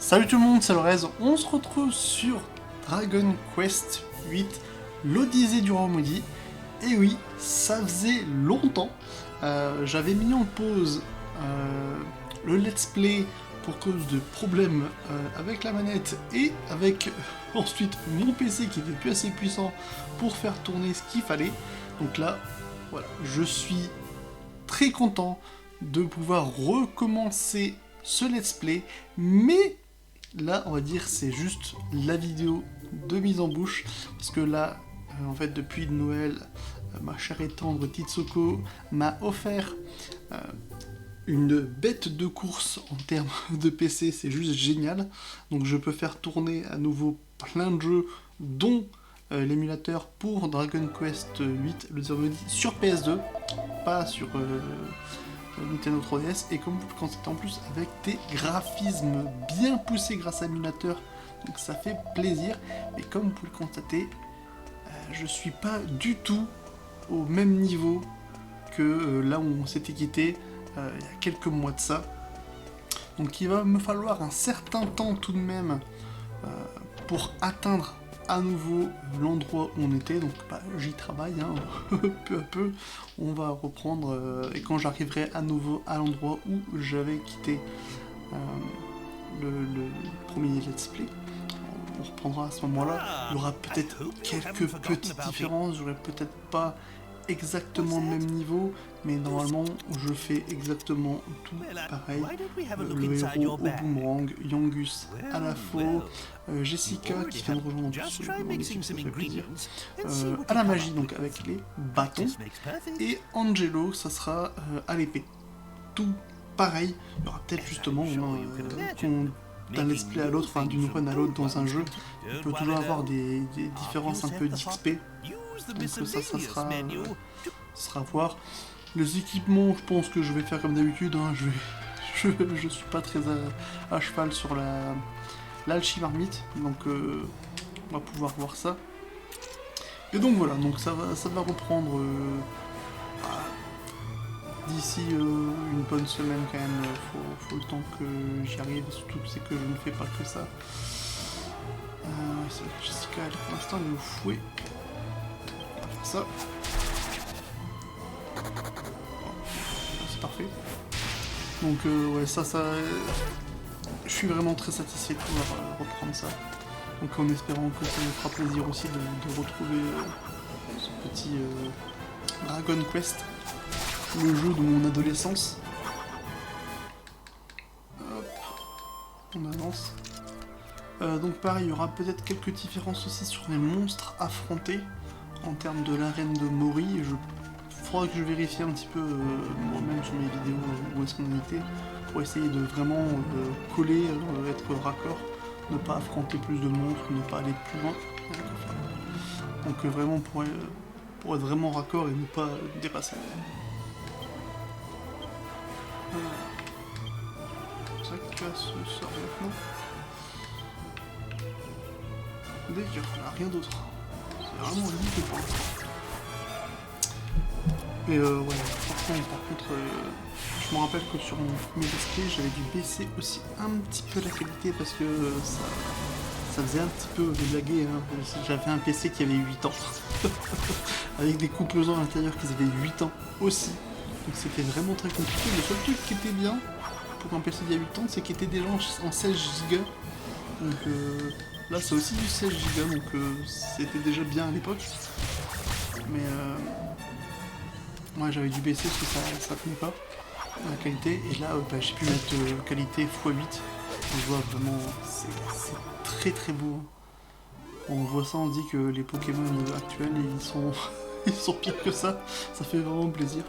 Salut tout le monde, c'est Lorez, on se retrouve sur Dragon Quest 8, l'Odyssée du Roi Maudit. Et oui, ça faisait longtemps, j'avais mis en pause le let's play pour cause de problèmes avec la manette et avec ensuite mon PC qui n'était plus assez puissant pour faire tourner ce qu'il fallait. Donc là, voilà, je suis très content de pouvoir recommencer ce let's play, mais là, on va dire, c'est juste la vidéo de mise en bouche, parce que là, en fait, depuis Noël, ma chère et tendre Titsoko m'a offert une bête de course en termes de PC, c'est juste génial. Donc je peux faire tourner à nouveau plein de jeux, dont l'émulateur pour Dragon Quest 8, le Zero Body, sur PS2, pas sur Nintendo 3DS, et comme vous le constatez en plus avec des graphismes bien poussés grâce à l'émulateur, donc ça fait plaisir. Mais comme vous pouvez le constater, je suis pas du tout au même niveau que là où on s'était quitté il y a quelques mois de ça. Donc il va me falloir un certain temps tout de même pour atteindre à nouveau l'endroit où on était, donc j'y travaille, hein. Peu à peu on va reprendre, et quand j'arriverai à nouveau à l'endroit où j'avais quitté le premier let's play, on reprendra à ce moment-là. Il y aura peut-être quelques petites différences, j'aurai peut-être pas exactement le même niveau, mais normalement je fais exactement tout pareil. Le héros au boomerang, Yangus à la faux, Jessica qui vient de rejoindre en plus mon équipe, ça fait plaisir, à la magie donc avec les bâtons, et Angelo ça sera à l'épée. Tout pareil, il y aura peut-être justement d'un let's play à l'autre, enfin d'une run à l'autre dans un jeu, on peut toujours avoir des différences un peu d'XP. Donc ça sera à voir. Les équipements, je pense que je vais faire comme d'habitude, hein. Je suis pas très à cheval sur l'alchimie marmite, donc on va pouvoir voir ça. Et donc voilà, donc ça va reprendre d'ici une bonne semaine quand même. Faut le temps que j'y arrive, surtout c'est que je ne fais pas que ça. Jessica, elle, pour l'instant elle est au fouet. Ça. C'est parfait. Donc ouais, ça je suis vraiment très satisfait de pouvoir reprendre ça. Donc en espérant que ça me fera plaisir aussi de retrouver ce petit Dragon Quest, le jeu de mon adolescence. Hop, on avance. Donc pareil, il y aura peut-être quelques différences aussi sur les monstres affrontés. En termes de l'arène de Mori, il faudra que je vérifie un petit peu moi-même sur mes vidéos où est-ce qu'on en était, pour essayer de vraiment coller, être raccord, ne pas affronter plus de monstres, ne pas aller plus loin. Donc vraiment pour être vraiment raccord et ne pas dépasser. Ça casse sort maintenant. D'accord, rien d'autre. C'est vraiment limité pour l'instant. Mais ouais, franchement, par contre, je me rappelle que sur mon premier display, j'avais dû baisser aussi un petit peu la qualité parce que ça faisait un petit peu blaguer, hein. J'avais un PC qui avait 8 ans, avec des composants à l'intérieur qui avaient 8 ans aussi. Donc c'était vraiment très compliqué. Le seul truc qui était bien pour un PC d'il y a 8 ans, c'est qu'il était déjà en 16 Go. Donc là c'est aussi du 16 Go, donc c'était déjà bien à l'époque. Mais moi j'avais dû baisser parce que ça tenait pas la qualité. Et là j'ai pu mettre qualité x8. On voit vraiment, c'est très très beau. On voit ça, on dit que les Pokémon actuels ils sont pires que ça. Ça fait vraiment plaisir.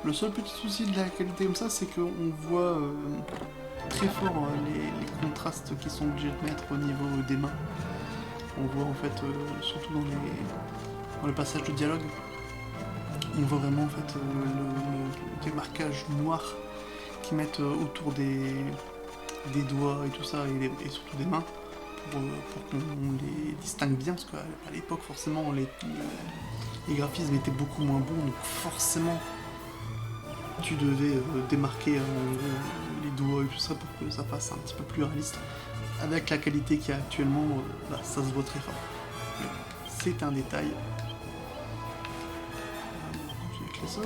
Le seul petit souci de la qualité comme ça, c'est qu'on voit très fort les contrastes qu'ils sont obligés de mettre au niveau des mains. On voit en fait, surtout dans le passage de dialogue, on voit vraiment en fait le démarquage noir qu'ils mettent autour des doigts et tout ça, et surtout des mains, pour qu'on les distingue bien, parce qu'à l'époque forcément les graphismes étaient beaucoup moins bons, donc forcément tu devais démarquer les doigts ce serait pour que ça fasse un petit peu plus réaliste. Avec la qualité qu'il y a actuellement, bah, ça se voit très fort. Mais c'est un détail. J'ai que ça.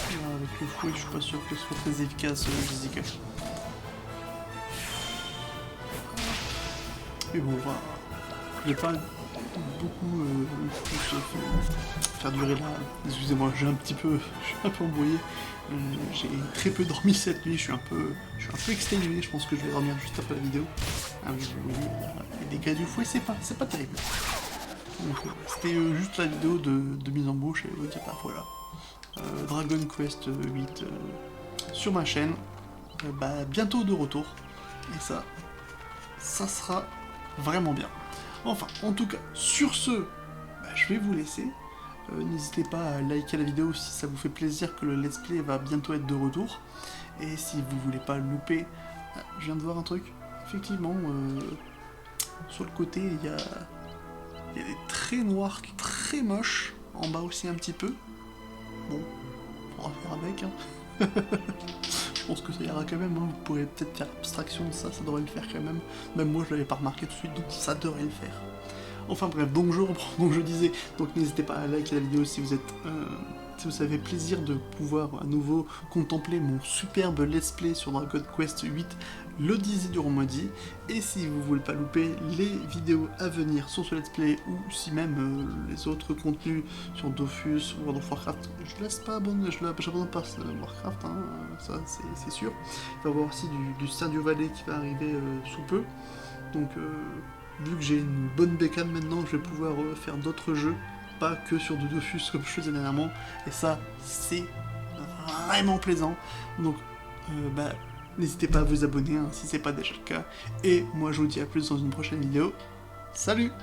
Avec le fouet, je suis pas sûr que ce soit très efficace, Jessica. Mais bon, voilà. Je vais pas beaucoup plus faire durer la... Excusez-moi, je suis un peu embrouillé. J'ai très peu dormi cette nuit, je suis un peu exténué, je pense que je vais dormir juste après la vidéo. Ah oui, les dégâts du fouet, c'est pas terrible. C'était juste la vidéo de mise en bouche, et vous dire, bah voilà. Dragon Quest 8 sur ma chaîne, bah, bientôt de retour, et ça sera vraiment bien. Enfin, en tout cas, sur ce, bah, je vais vous laisser. N'hésitez pas à liker la vidéo si ça vous fait plaisir que le let's play va bientôt être de retour. Et si vous voulez pas le louper, je viens de voir un truc. Effectivement, sur le côté, il y a des traits noirs très moches. En bas aussi un petit peu. Bon, on va faire avec. Hein. Je pense que ça ira quand même. Hein. Vous pourrez peut-être faire abstraction de ça, ça devrait le faire quand même. Même moi, je l'avais pas remarqué tout de suite, donc ça devrait le faire. Enfin bref, donc je reprends, donc je disais, donc n'hésitez pas à liker la vidéo si vous avez plaisir de pouvoir à nouveau contempler mon superbe let's play sur Dragon Quest 8, l'Odyssée du Roi Maudit, et si vous voulez pas louper les vidéos à venir sur ce let's play, ou si même les autres contenus sur Dofus, World of Warcraft, je n'abandonne pas Warcraft, hein, ça c'est sûr. Il va y avoir aussi du Stardew Valley qui va arriver sous peu, donc vu que j'ai une bonne bécane maintenant, je vais pouvoir faire d'autres jeux, pas que sur du Dofus comme je faisais dernièrement, et ça, c'est vraiment plaisant. Donc, bah, n'hésitez pas à vous abonner hein, si c'est pas déjà le cas, et moi je vous dis à plus dans une prochaine vidéo. Salut!